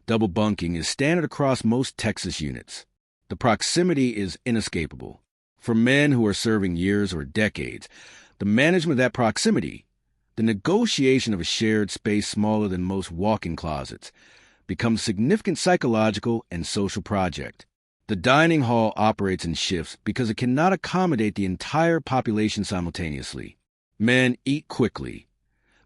Double bunking is standard across most Texas units. The proximity is inescapable. For men who are serving years or decades, the management of that proximity, the negotiation of a shared space smaller than most walk-in closets, becomes a significant psychological and social project. The dining hall operates in shifts because it cannot accommodate the entire population simultaneously. Men eat quickly.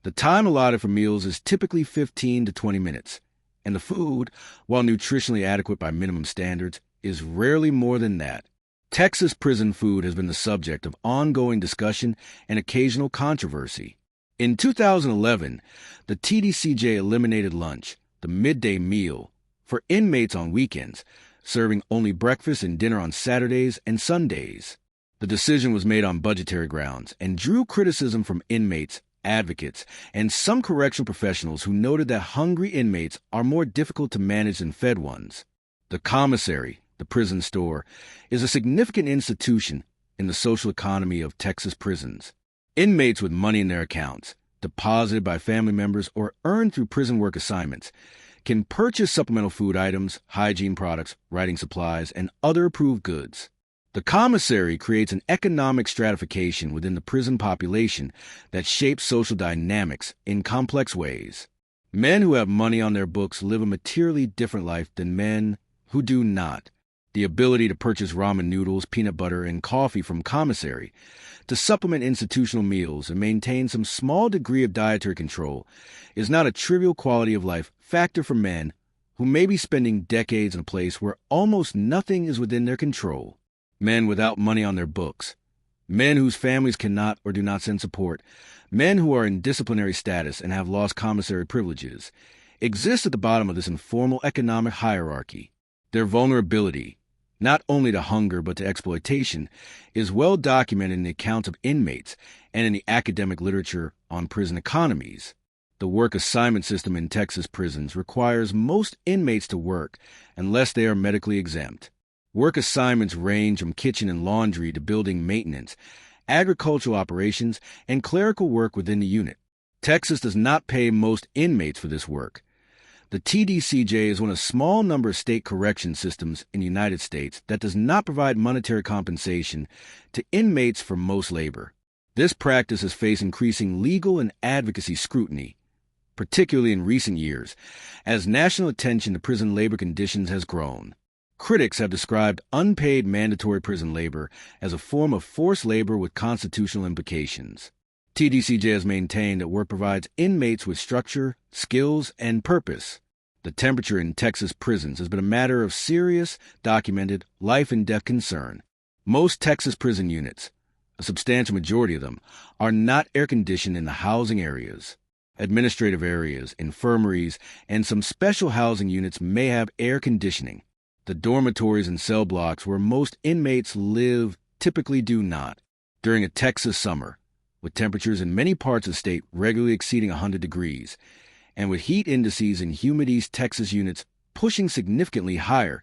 The time allotted for meals is typically 15 to 20 minutes, and the food, while nutritionally adequate by minimum standards, is rarely more than that. Texas prison food has been the subject of ongoing discussion and occasional controversy. In 2011, the TDCJ eliminated lunch, the midday meal, for inmates on weekends, serving only breakfast and dinner on Saturdays and Sundays. The decision was made on budgetary grounds and drew criticism from inmates, advocates, and some correctional professionals who noted that hungry inmates are more difficult to manage than fed ones. The commissary, the prison store, is a significant institution in the social economy of Texas prisons. Inmates with money in their accounts, deposited by family members or earned through prison work assignments, can purchase supplemental food items, hygiene products, writing supplies, and other approved goods. The commissary creates an economic stratification within the prison population that shapes social dynamics in complex ways. Men who have money on their books live a materially different life than men who do not. The ability to purchase ramen noodles, peanut butter, and coffee from commissary, to supplement institutional meals and maintain some small degree of dietary control, is not a trivial quality of life factor for men who may be spending decades in a place where almost nothing is within their control. Men without money on their books, men whose families cannot or do not send support, men who are in disciplinary status and have lost commissary privileges, exist at the bottom of this informal economic hierarchy. Their vulnerability, not only to hunger but to exploitation, is well documented in the accounts of inmates and in the academic literature on prison economies. The work assignment system in Texas prisons requires most inmates to work unless they are medically exempt. Work assignments range from kitchen and laundry to building maintenance, agricultural operations, and clerical work within the unit. Texas does not pay most inmates for this work. The TDCJ is one of a small number of state correction systems in the United States that does not provide monetary compensation to inmates for most labor. This practice has faced increasing legal and advocacy scrutiny. particularly in recent years, as national attention to prison labor conditions has grown. Critics have described unpaid mandatory prison labor as a form of forced labor with constitutional implications. TDCJ has maintained that work provides inmates with structure, skills, and purpose. The temperature in Texas prisons has been a matter of serious, documented, life-and-death concern. Most Texas prison units, a substantial majority of them, are not air-conditioned in the housing areas. Administrative areas, infirmaries, and some special housing units may have air conditioning. The dormitories and cell blocks where most inmates live typically do not. During a Texas summer, with temperatures in many parts of the state regularly exceeding 100 degrees, and with heat indices in Humidee's Texas units pushing significantly higher,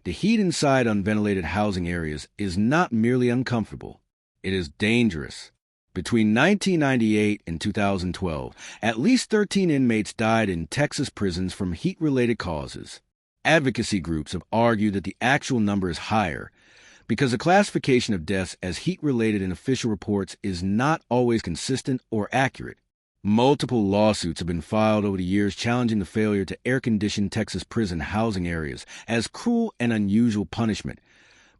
the heat inside unventilated housing areas is not merely uncomfortable. It is dangerous. Between 1998 and 2012, at least 13 inmates died in Texas prisons from heat-related causes. Advocacy groups have argued that the actual number is higher because the classification of deaths as heat-related in official reports is not always consistent or accurate. Multiple lawsuits have been filed over the years challenging the failure to air-condition Texas prison housing areas as cruel and unusual punishment,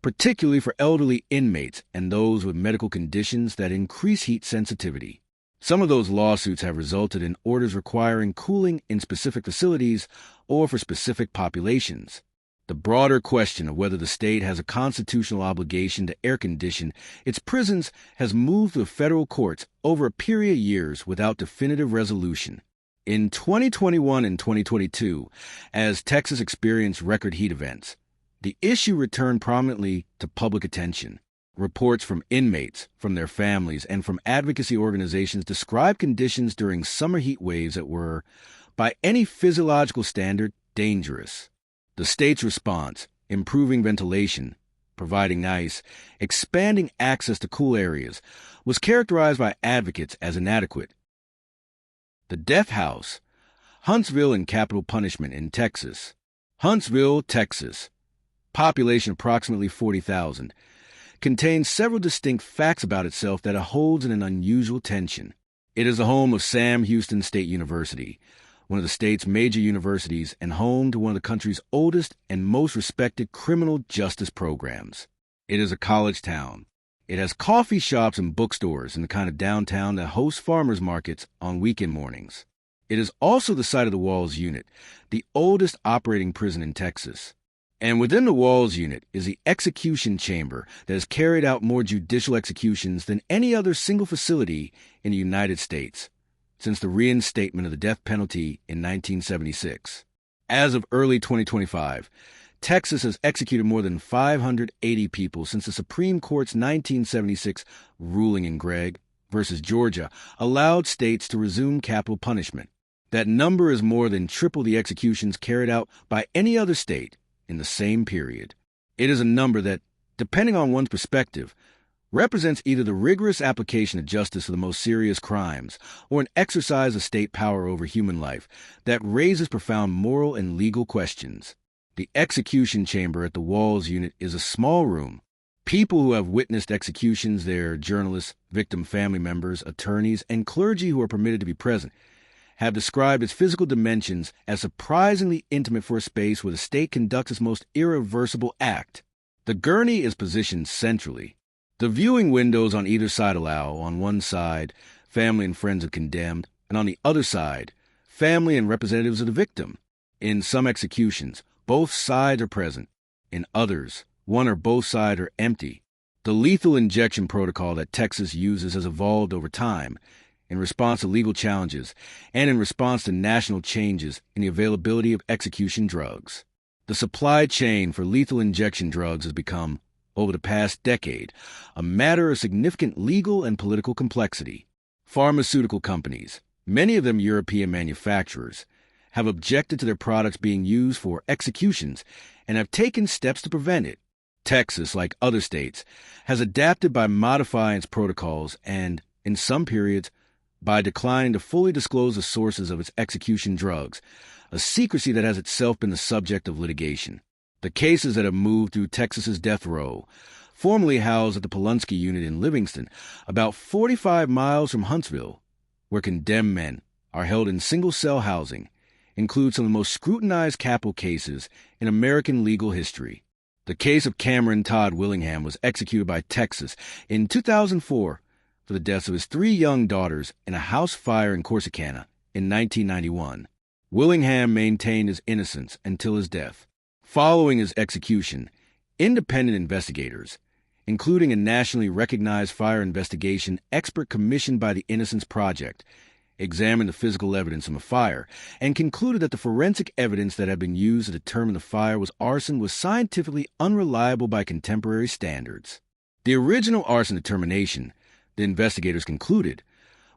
particularly for elderly inmates and those with medical conditions that increase heat sensitivity. Some of those lawsuits have resulted in orders requiring cooling in specific facilities or for specific populations. The broader question of whether the state has a constitutional obligation to air condition its prisons has moved to federal courts over a period of years without definitive resolution. In 2021 and 2022, as Texas experienced record heat events, the issue returned prominently to public attention. Reports from inmates, from their families, and from advocacy organizations describe conditions during summer heat waves that were, by any physiological standard, dangerous. The state's response, improving ventilation, providing ice, expanding access to cool areas, was characterized by advocates as inadequate. The Death House, Huntsville and Capital Punishment in Texas. Huntsville, Texas, population approximately 40,000, contains several distinct facts about itself that it holds in an unusual tension. It is the home of Sam Houston State University, one of the state's major universities and home to one of the country's oldest and most respected criminal justice programs. It is a college town. It has coffee shops and bookstores in the kind of downtown that hosts farmers markets on weekend mornings. It is also the site of the Walls Unit, the oldest operating prison in Texas. And within the Walls Unit is the execution chamber that has carried out more judicial executions than any other single facility in the United States since the reinstatement of the death penalty in 1976. As of early 2025, Texas has executed more than 580 people since the Supreme Court's 1976 ruling in Gregg versus Georgia allowed states to resume capital punishment. That number is more than triple the executions carried out by any other state in the same period. It is a number that, depending on one's perspective, represents either the rigorous application of justice for the most serious crimes or an exercise of state power over human life that raises profound moral and legal questions. The execution chamber at the Walls Unit is a small room. People who have witnessed executions, their journalists, victim family members, attorneys, and clergy who are permitted to be present, have described its physical dimensions as surprisingly intimate for a space where the state conducts its most irreversible act. The gurney is positioned centrally. The viewing windows on either side allow, on one side, family and friends of condemned, and on the other side, family and representatives of the victim. In some executions, both sides are present. In others, one or both sides are empty. The lethal injection protocol that Texas uses has evolved over time, in response to legal challenges and in response to national changes in the availability of execution drugs. The supply chain for lethal injection drugs has become, over the past decade, a matter of significant legal and political complexity. Pharmaceutical companies, many of them European manufacturers, have objected to their products being used for executions and have taken steps to prevent it. Texas, like other states, has adapted by modifying its protocols and, in some periods, by declining to fully disclose the sources of its execution drugs, a secrecy that has itself been the subject of litigation. The cases that have moved through Texas's death row, formerly housed at the Polunsky Unit in Livingston, about 45 miles from Huntsville, where condemned men, are held in single-cell housing, include some of the most scrutinized capital cases in American legal history. The case of Cameron Todd Willingham was executed by Texas in 2004 for the deaths of his 3 young daughters in a house fire in Corsicana in 1991. Willingham maintained his innocence until his death. Following his execution, independent investigators, including a nationally recognized fire investigation expert commissioned by the Innocence Project, examined the physical evidence from the fire and concluded that the forensic evidence that had been used to determine the fire was arson was scientifically unreliable by contemporary standards. The original arson determination, the investigators concluded,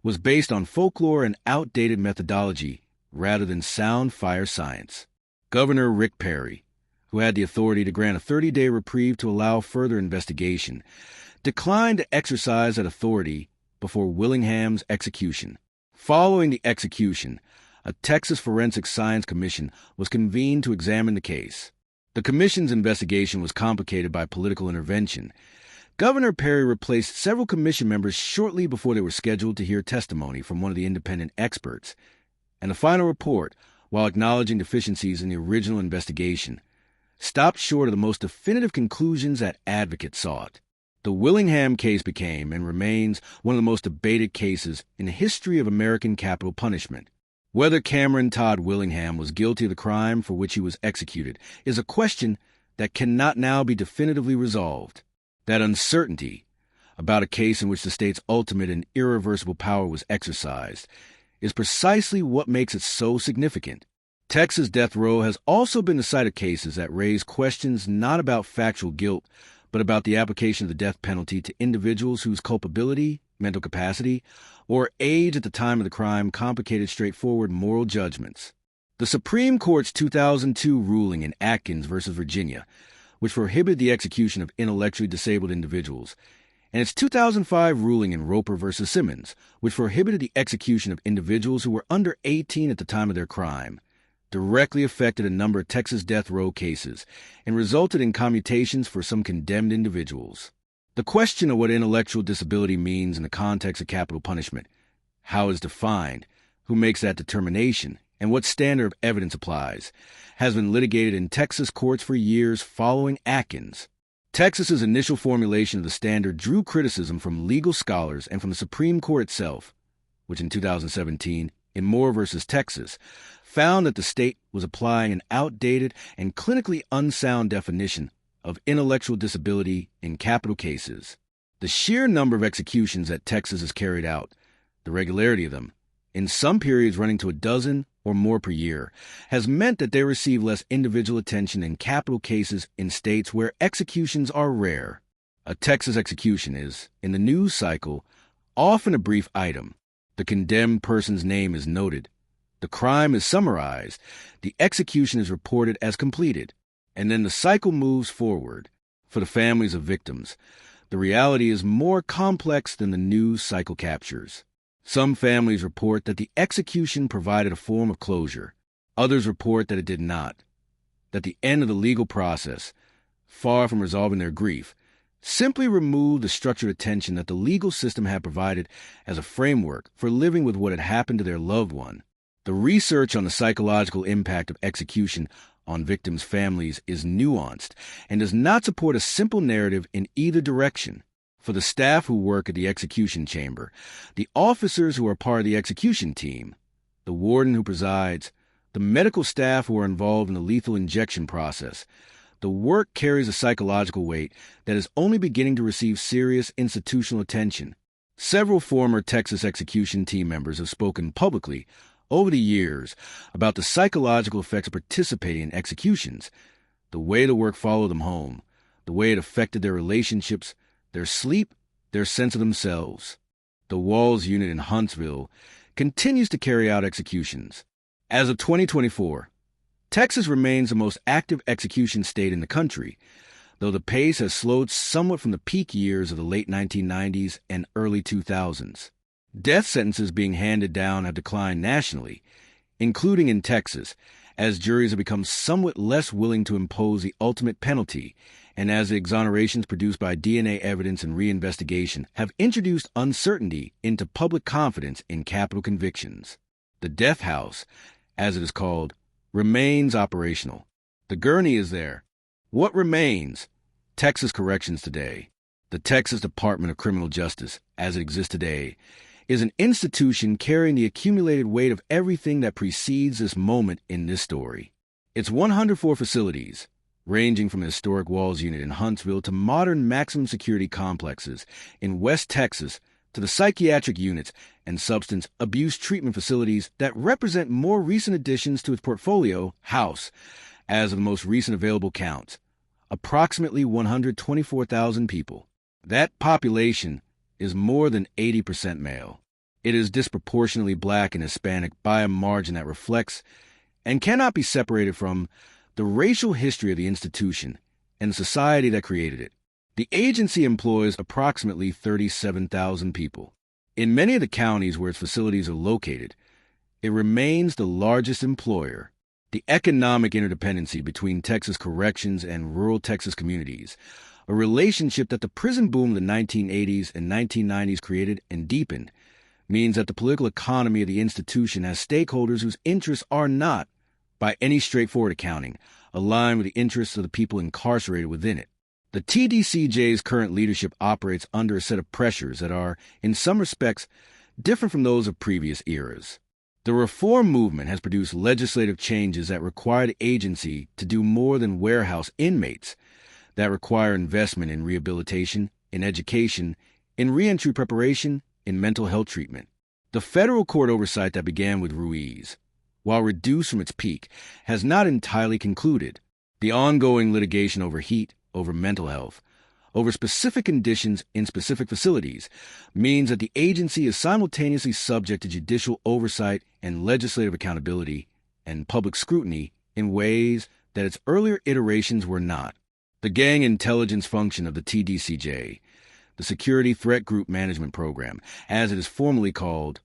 was based on folklore and outdated methodology rather than sound fire science. Governor Rick Perry, who had the authority to grant a 30-day reprieve to allow further investigation, declined to exercise that authority before Willingham's execution. Following the execution, a Texas Forensic Science Commission was convened to examine the case. The commission's investigation was complicated by political intervention. Governor Perry replaced several commission members shortly before they were scheduled to hear testimony from one of the independent experts, and the final report, while acknowledging deficiencies in the original investigation, stopped short of the most definitive conclusions that advocates sought. The Willingham case became and remains one of the most debated cases in the history of American capital punishment. Whether Cameron Todd Willingham was guilty of the crime for which he was executed is a question that cannot now be definitively resolved. That uncertainty about a case in which the state's ultimate and irreversible power was exercised is precisely what makes it so significant. Texas death row has also been the site of cases that raise questions not about factual guilt, but about the application of the death penalty to individuals whose culpability, mental capacity, or age at the time of the crime complicated straightforward moral judgments. The Supreme Court's 2002 ruling in Atkins v. Virginia, which prohibited the execution of intellectually disabled individuals, and its 2005 ruling in Roper v. Simmons, which prohibited the execution of individuals who were under 18 at the time of their crime, directly affected a number of Texas death row cases and resulted in commutations for some condemned individuals. The question of what intellectual disability means in the context of capital punishment, how it is defined, who makes that determination, and what standard of evidence applies, has been litigated in Texas courts for years following Atkins. Texas's initial formulation of the standard drew criticism from legal scholars and from the Supreme Court itself, which in 2017, in Moore v. Texas, found that the state was applying an outdated and clinically unsound definition of intellectual disability in capital cases. The sheer number of executions that Texas has carried out, the regularity of them, in some periods running to a dozen or more per year, has meant that they receive less individual attention in capital cases in states where executions are rare. A Texas execution is, in the news cycle, often a brief item. The condemned person's name is noted. The crime is summarized. The execution is reported as completed. And then the cycle moves forward. For the families of victims, the reality is more complex than the news cycle captures. Some families report that the execution provided a form of closure. Others report that it did not. That the end of the legal process, far from resolving their grief, simply removed the structured attention that the legal system had provided as a framework for living with what had happened to their loved one. The research on the psychological impact of execution on victims' families is nuanced and does not support a simple narrative in either direction. For the staff who work at the execution chamber, the officers who are part of the execution team, the warden who presides, the medical staff who are involved in the lethal injection process, the work carries a psychological weight that is only beginning to receive serious institutional attention. Several former Texas execution team members have spoken publicly over the years about the psychological effects of participating in executions, the way the work followed them home, the way it affected their relationships, their sleep, their sense of themselves. The Walls unit in Huntsville continues to carry out executions. As of 2024, Texas remains the most active execution state in the country, though the pace has slowed somewhat from the peak years of the late 1990s and early 2000s. Death sentences being handed down have declined nationally, including in Texas, as juries have become somewhat less willing to impose the ultimate penalty, and as the exonerations produced by DNA evidence and reinvestigation have introduced uncertainty into public confidence in capital convictions. The death house, as it is called, remains operational. The gurney is there. What remains? Texas Corrections today, the Texas Department of Criminal Justice, as it exists today, is an institution carrying the accumulated weight of everything that precedes this moment in this story. Its 104 facilities, ranging from the historic Walls Unit in Huntsville to modern maximum security complexes in West Texas, to the psychiatric units and substance abuse treatment facilities that represent more recent additions to its portfolio, house, as of the most recent available counts, approximately 124,000 people. That population is more than 80% male. It is disproportionately black and Hispanic by a margin that reflects and cannot be separated from the racial history of the institution and the society that created it. The agency employs approximately 37,000 people. In many of the counties where its facilities are located, it remains the largest employer. The economic interdependency between Texas corrections and rural Texas communities, a relationship that the prison boom of the 1980s and 1990s created and deepened, means that the political economy of the institution has stakeholders whose interests are not, by any straightforward accounting, aligned with the interests of the people incarcerated within it. The TDCJ's current leadership operates under a set of pressures that are, in some respects, different from those of previous eras. The reform movement has produced legislative changes that require the agency to do more than warehouse inmates, that require investment in rehabilitation, in education, in reentry preparation, in mental health treatment. The federal court oversight that began with Ruiz, while reduced from its peak, has not entirely concluded. The ongoing litigation over heat, over mental health, over specific conditions in specific facilities, means that the agency is simultaneously subject to judicial oversight and legislative accountability and public scrutiny in ways that its earlier iterations were not. The gang intelligence function of the TDCJ, the Security Threat Group Management Program, as it is formally called,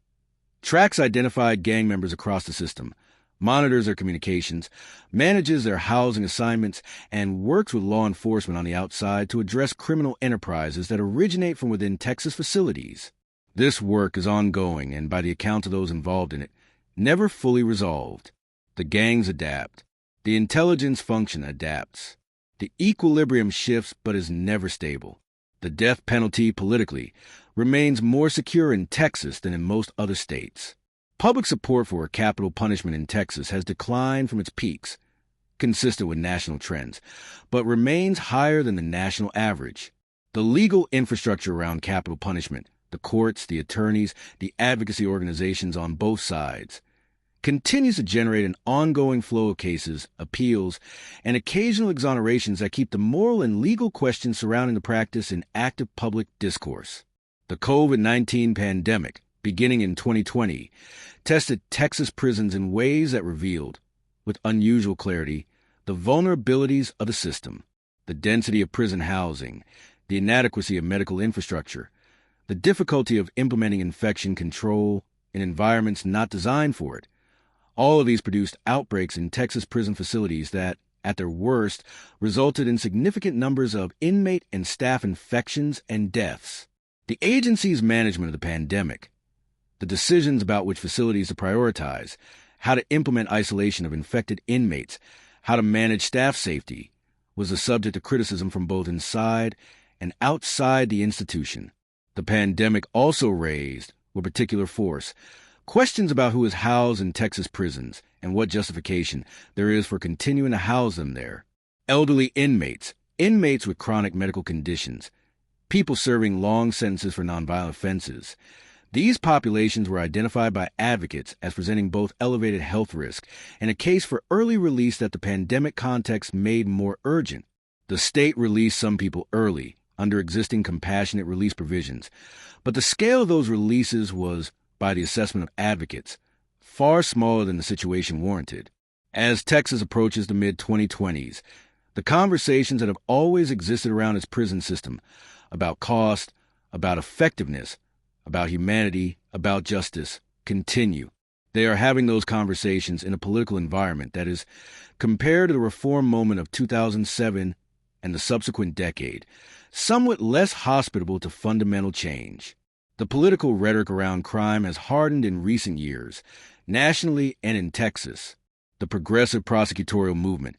tracks identified gang members across the system, monitors their communications, manages their housing assignments, and works with law enforcement on the outside to address criminal enterprises that originate from within Texas facilities. This work is ongoing and, by the account of those involved in it, never fully resolved. The gangs adapt. The intelligence function adapts. The equilibrium shifts but is never stable. The death penalty, politically, remains more secure in Texas than in most other states. Public support for capital punishment in Texas has declined from its peaks, consistent with national trends, but remains higher than the national average. The legal infrastructure around capital punishment, the courts, the attorneys, the advocacy organizations on both sides, continues to generate an ongoing flow of cases, appeals, and occasional exonerations that keep the moral and legal questions surrounding the practice in active public discourse. The COVID-19 pandemic, beginning in 2020, tested Texas prisons in ways that revealed, with unusual clarity, the vulnerabilities of the system, the density of prison housing, the inadequacy of medical infrastructure, the difficulty of implementing infection control in environments not designed for it. All of these produced outbreaks in Texas prison facilities that, at their worst, resulted in significant numbers of inmate and staff infections and deaths. The agency's management of the pandemic, the decisions about which facilities to prioritize, how to implement isolation of infected inmates, how to manage staff safety, was the subject of criticism from both inside and outside the institution. The pandemic also raised, with particular force, questions about who is housed in Texas prisons and what justification there is for continuing to house them there. Elderly inmates, inmates with chronic medical conditions, people serving long sentences for nonviolent offenses. These populations were identified by advocates as presenting both elevated health risk and a case for early release that the pandemic context made more urgent. The state released some people early, under existing compassionate release provisions, but the scale of those releases was, by the assessment of advocates, far smaller than the situation warranted. As Texas approaches the mid-2020s, the conversations that have always existed around its prison system, about cost, about effectiveness, about humanity, about justice, continue. They are having those conversations in a political environment that is, compared to the reform moment of 2007 and the subsequent decade, somewhat less hospitable to fundamental change. The political rhetoric around crime has hardened in recent years, Nationally and in Texas, the progressive prosecutorial movement,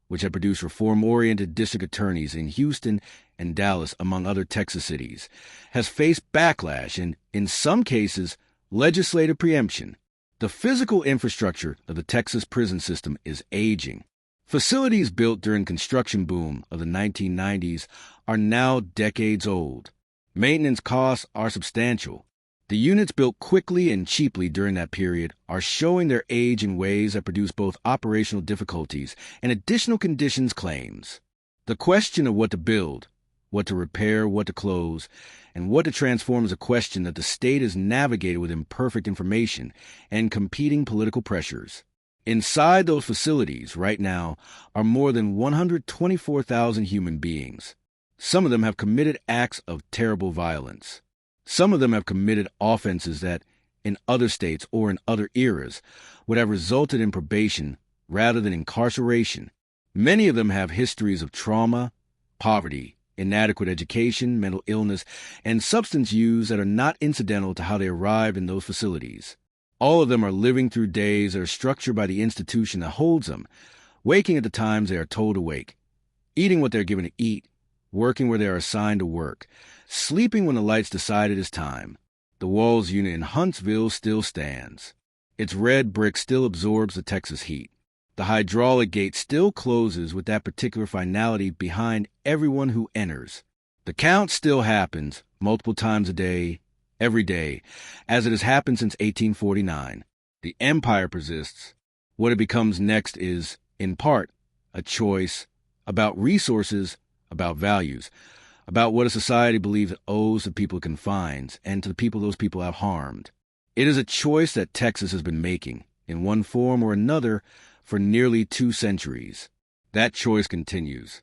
which had produced reform-oriented district attorneys in Houston and Dallas, among other Texas cities, has faced backlash and, in some cases, legislative preemption. The physical infrastructure of the Texas prison system is aging. Facilities built during construction boom of the 1990s are now decades old. Maintenance costs are substantial. The units built quickly and cheaply during that period are showing their age in ways that produce both operational difficulties and additional conditions claims. The question of what to build, what to repair, what to close, and what to transform is a question that the state has navigated with imperfect information and competing political pressures. Inside those facilities right now are more than 124,000 human beings. Some of them have committed acts of terrible violence. Some of them have committed offenses that, in other states or in other eras, would have resulted in probation rather than incarceration. Many of them have histories of trauma, poverty, inadequate education, mental illness, and substance use that are not incidental to how they arrived in those facilities. All of them are living through days that are structured by the institution that holds them, waking at the times they are told to wake, eating what they're given to eat, working where they are assigned to work, sleeping when the lights decide it is time. The Walls unit in Huntsville still stands. Its red brick still absorbs the Texas heat. The hydraulic gate still closes with that particular finality behind everyone who enters. The count still happens multiple times a day, every day, as it has happened since 1849. The empire persists. What it becomes next is, in part, a choice about resources, about values, about what a society believes it owes the people it confines and to the people those people have harmed. It is a choice that Texas has been making, in one form or another, for nearly 2 centuries. That choice continues.